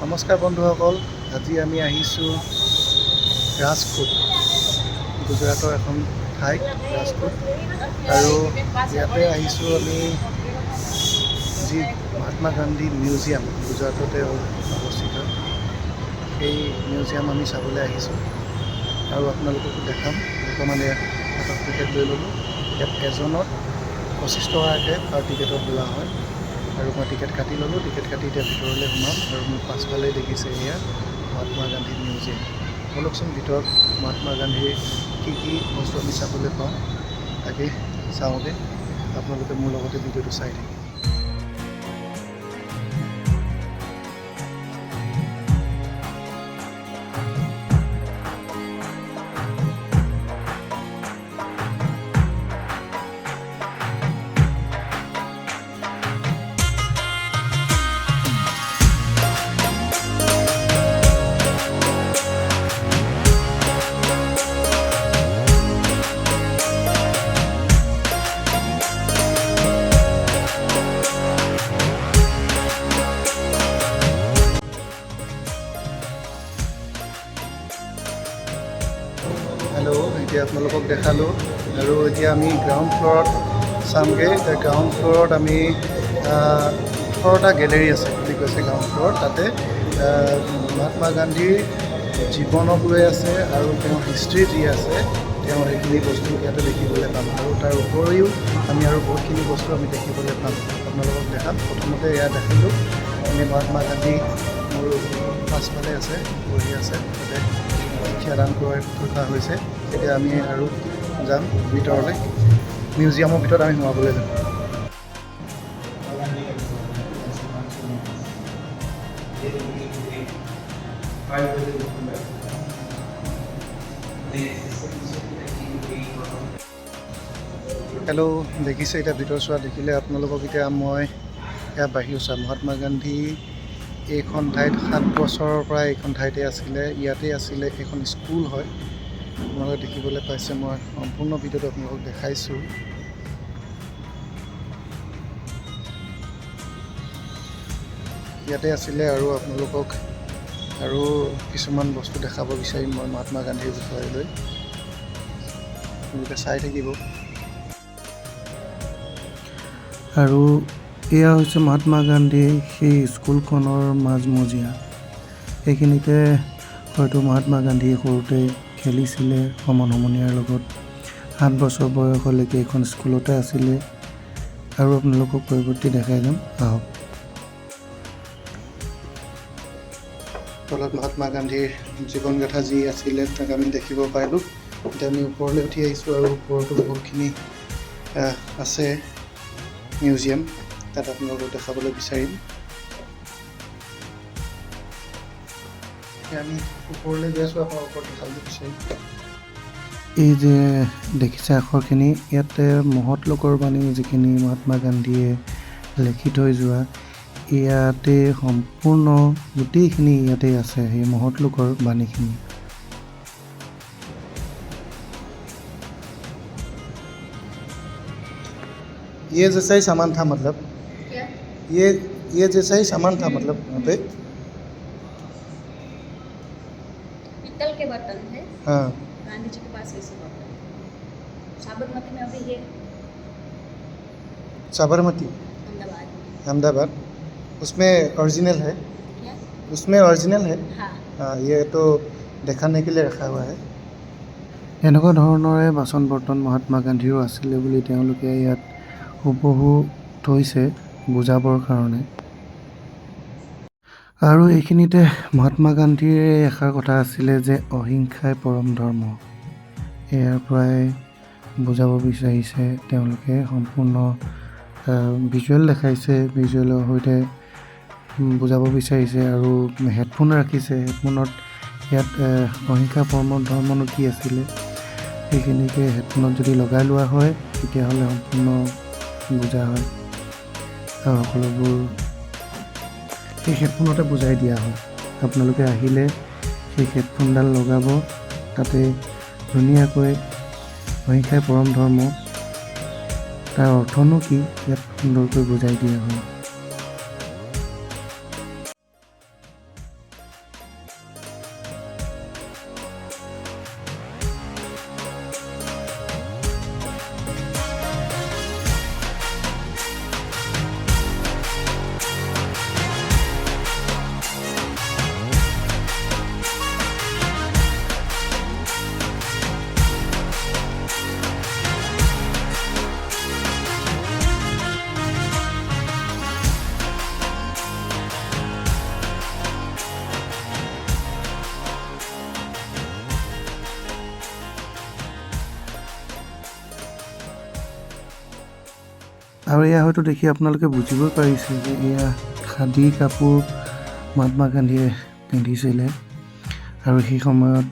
নমস্কাৰ বন্ধুসকল, আজি আমি আহিছোঁ ৰাজকোট, গুজৰাটৰ এখন ঠাইত ৰাজকোট। আৰু ইয়াতে আহিছোঁ আমি যি মহাত্মা গান্ধী মিউজিয়াম গুজৰাটতে অৱস্থিত, সেই মিউজিয়াম আমি চাবলৈ আহিছোঁ আৰু আপোনালোককো দেখাম। বৰ্তমান এটা টিকেট লৈ ল'লোঁ। ইয়াত এজনত 25 টকাকৈ পাৰ টিকেটত লোৱা হয় আৰু মই টিকেট কাটি ল'লোঁ। টিকেট কাটি এতিয়া ভিতৰলৈ সোমাম আৰু মোৰ পাছফালে দেখিছে এয়া মহাত্মা গান্ধী মিউজিয়াম। ব'লকচোন ভিতৰত মহাত্মা গান্ধীৰ কি বস্তু আমি চাবলৈ পাওঁ তাকে চাওঁগৈ। আপোনালোকে মোৰ লগতে ভিডিঅ'টো চাই থাকে। হেল্ল', এতিয়া আপোনালোকক দেখালোঁ আৰু এতিয়া আমি গ্ৰাউণ্ড ফ্ল'ৰত চামগৈ। এতিয়া গ্ৰাউণ্ড ফ্ল'ৰত আমি 18টা গেলেৰী আছে বুলি কৈছে গ্ৰাউণ্ড ফ্ল'ৰত। তাতে মহাত্মা গান্ধীৰ জীৱনক লৈ আছে আৰু তেওঁৰ হিষ্ট্ৰী যি আছে তেওঁৰ সেইখিনি বস্তু ইয়াতে দেখিবলৈ পাম। আৰু তাৰ উপৰিও আমি আৰু বহুতখিনি বস্তু আমি দেখিবলৈ পাম, আপোনালোকক দেখাম। প্ৰথমতে এয়া দেখিলোঁ আমি মহাত্মা গান্ধী মোৰ পাছফালে আছে, বহি আছে, তাতে শিক্ষাদান থকা হৈছে। এতিয়া আমি আৰু যাম ভিতৰলৈ, মিউজিয়ামৰ ভিতৰত আমি সোমাবলৈ যাম। হেল্ল', দেখিছে এতিয়া ভিতৰ চোৱা দেখিলে আপোনালোকক। এতিয়া মই ইয়াত বাহিৰ চাম। মহাত্মা গান্ধী এইখন ঠাইত 7 বছৰৰ পৰা এইখন ঠাইতে আছিলে, ইয়াতে আছিলে। এইখন স্কুল হয়, আপোনালোকে দেখিবলৈ পাইছে। মই সম্পূৰ্ণ ভিডিঅ'টো আপোনালোকক দেখাইছোঁ। ইয়াতে আছিলে আৰু আপোনালোকক আৰু কিছুমান বস্তু দেখাব বিচাৰিম মই মহাত্মা গান্ধীৰ বিষয়ে লৈ, আপোনালোকে চাই থাকিব। আৰু এয়া হৈছে মহাত্মা গান্ধীৰ সেই স্কুলখনৰ মাজমজিয়া। এইখিনিতে হয়তো মহাত্মা গান্ধী সৰুতে খেলিছিলে সমনীয়াৰ লগত। 7 বছৰ বয়সলৈকে এইখন স্কুলতে আছিলে। আৰু আপোনালোকক পৰৱৰ্তী দেখাই যাম, আহক। তলত মহাত্মা গান্ধীৰ জীৱনগাথা যি আছিলে তাক আমি দেখিব পাৰিলোঁ। এতিয়া আমি ওপৰলৈ উঠি আহিছোঁ আৰু ওপৰতো বহুতখিনি আছে মিউজিয়াম, তাত আপোনালোকক দেখাবলৈ বিচাৰিম। আমি ওপৰলৈ গৈ আছোঁ, আপোনালোকক দেখাবলৈ বিচাৰিম। এই যে দেখিছে আখৰখিনি, ইয়াতে মহৎ লোকৰ বাণী যিখিনি মহাত্মা গান্ধীয়ে লিখি থৈ যোৱা, ইয়াতে সম্পূৰ্ণ গোটেইখিনি ইয়াতে আছে, সেই মহৎ লোকৰ বাণীখিনি। ये जैसा ही सामान था, मतलब क्या? ये जैसा ही सामान था, मतलब यहाँ पे पीतल के बर्तन है। हाँ, गांधी जी के पास ऐसे बर्तन। साबरमती में अभी ये साबरमती अहमदाबाद, उसमें ओरिजिनल है। क्या? उसमें ओरिजिनल है। हाँ, हाँ, ये तो देखाने के लिए रखा हुआ है। এনেকুৱা ধৰণৰে বাচন বৰ্তন মহাত্মা গান্ধীৰো আছিলে বুলি তেওঁলোকে ইয়াত হুবহু থৈছে বুজাবৰ কাৰণে। আৰু এইখিনিতে মহাত্মা গান্ধীৰ এষাৰ কথা আছিলে যে অহিংসাই পৰম ধৰ্ম। ইয়াৰ পৰাই বুজাব বিচাৰিছে তেওঁলোকে। সম্পূৰ্ণ ভিজুৱেল দেখাইছে, ভিজুৱেলৰ সৈতে বুজাব বিচাৰিছে। আৰু হেডফোন ৰাখিছে, হেডফোনত ইয়াত অহিংসা পৰম ধৰ্মনো কি আছিলে সেইখিনিকে হেডফোনত যদি লগাই লোৱা হয় তেতিয়াহ'লে সম্পূৰ্ণ বুজা হয় আৰু সকলোবোৰ সেই হেডফোনতে বুজাই দিয়া হয়। আপোনালোকে আহিলে সেই হেডফোনডাল লগাব, তাতে ধুনীয়াকৈ অহিংসাই পৰম ধৰ্ম তাৰ অৰ্থনো কি ইয়াত সুন্দৰকৈ বুজাই দিয়া হয়। আৰু এয়া হয়তো দেখি আপোনালোকে বুজিবই পাৰিছে যে এয়া খাদী কাপোৰ মহাত্মা গান্ধীয়ে পিন্ধিছিলে আৰু সেই সময়ত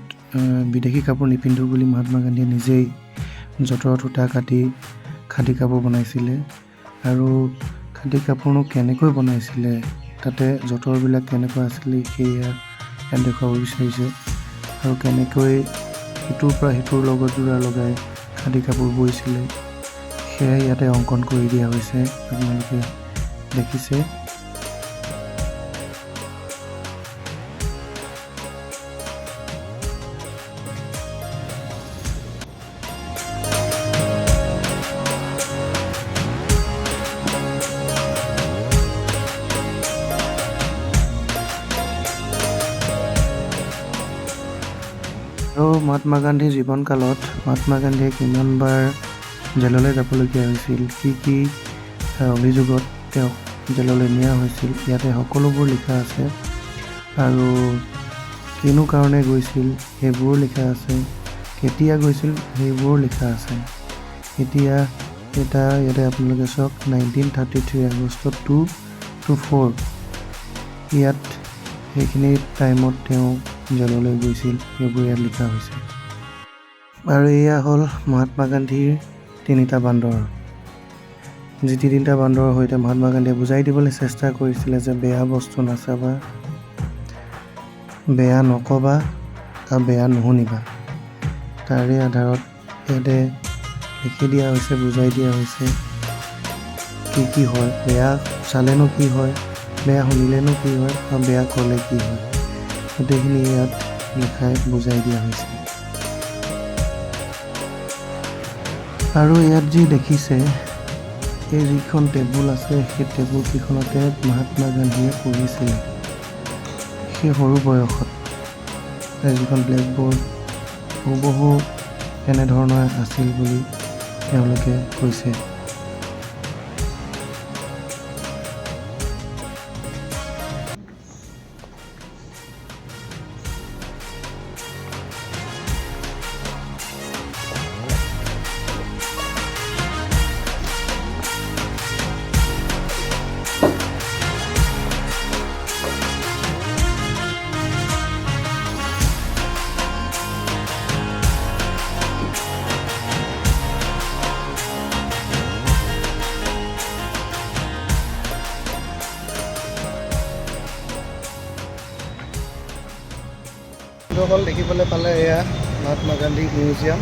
বিদেশী কাপোৰ নিপিন্ধো বুলি মহাত্মা গান্ধীয়ে নিজেই যঁতৰত সূতা কাটি খাদী কাপোৰ বনাইছিলে আৰু খাদী কাপোৰনো কেনেকৈ বনাইছিলে তাতে যঁতৰবিলাক কেনেকুৱা আছিলে সেয়া ইয়াত দেখুৱাব বিচাৰিছে আৰু কেনেকৈ সিটোৰ পৰা সিটোৰ লগত যোৰা লগাই খাদী কাপোৰ বৈছিলে সেয়াই ইয়াতে অংকন কৰি দিয়া হৈছে আপোনালোকে দেখিছে। আৰু মহাত্মা গান্ধীৰ জীৱনকালত মহাত্মা গান্ধীয়ে কিমানবাৰ জেললৈ যাবলগীয়া হৈছিল, কি অভিযোগত তেওঁক জেললৈ নিয়া হৈছিল, ইয়াতে সকলোবোৰ লিখা আছে আৰু কিনো কাৰণে গৈছিল সেইবোৰো লিখা আছে, কেতিয়া গৈছিল সেইবোৰো লিখা আছে। এতিয়া ইয়াতে আপোনালোকে চাওক 1933 আগষ্ট 2 to 4 ইয়াত সেইখিনি টাইমত তেওঁ জেললৈ গৈছিল সেইবোৰ ইয়াত লিখা হৈছে। আৰু এয়া হ'ল মহাত্মা গান্ধীৰ 3টা বান্দৰ, যি 3টা বান্দৰৰ সৈতে মহাত্মা গান্ধীয়ে বুজাই দিবলৈ চেষ্টা কৰিছিলে যে বেয়া বস্তু নাচাবা, বেয়া নক'বা আৰু বেয়া নুশুনিবা। তাৰে আধাৰত ইয়াতে লিখি দিয়া হৈছে, বুজাই দিয়া হৈছে কি হয়, বেয়া চালেনো কি হয়, বেয়া শুনিলেনো কি হয় আৰু বেয়া ক'লে কি হয়, গোটেইখিনি ইয়াত লিখাই বুজাই দিয়া হৈছে। আৰু ইয়াত যি দেখিছে এই যিখন টেবুল আছে সেই টেবুল কেইখনতে মহাত্মা গান্ধীয়ে পঢ়িছিলে সেই সৰু বয়সত। যিখন ব্লেকবৰ্ড হুবহু এনেধৰণৰ আছিল বুলি তেওঁলোকে কৈছে। সকল দেখিবলৈ পালে এয়া মহাত্মা গান্ধী মিউজিয়াম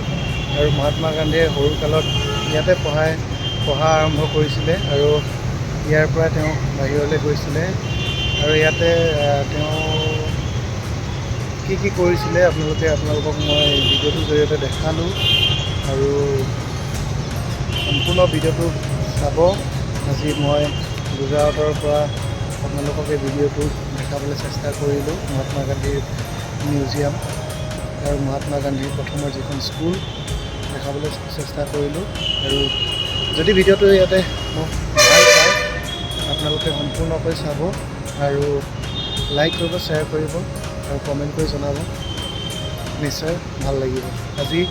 আৰু মহাত্মা গান্ধীয়ে সৰুকালত ইয়াতে পঢ়া আৰম্ভ কৰিছিলে আৰু ইয়াৰ পৰা তেওঁ বাহিৰলৈ গৈছিলে আৰু ইয়াতে তেওঁ কি কৰিছিলে আপোনালোকক মই ভিডিঅ'টোৰ জৰিয়তে দেখালোঁ আৰু সম্পূৰ্ণ ভিডিঅ'টো চাব। আজি মই গুজৰাটৰ পৰা আপোনালোকক এই ভিডিঅ'টো দেখাবলৈ চেষ্টা কৰিলোঁ, মহাত্মা গান্ধীৰ মিউজিয়াম আৰু মহাত্মা গান্ধীৰ প্ৰথমৰ যিখন স্কুল দেখাবলৈ চেষ্টা কৰিলোঁ। আৰু যদি ভিডিঅ'টো ইয়াতে মোক ভাল পায় আপোনালোকে সম্পূৰ্ণকৈ চাব আৰু লাইক কৰিব, শ্বেয়াৰ কৰিব আৰু কমেণ্ট কৰি জনাব, নিশ্চয় ভাল লাগিব। আজি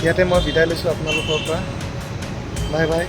ইয়াতে মই বিদায় লৈছোঁ আপোনালোকৰ পৰা। Bye bye.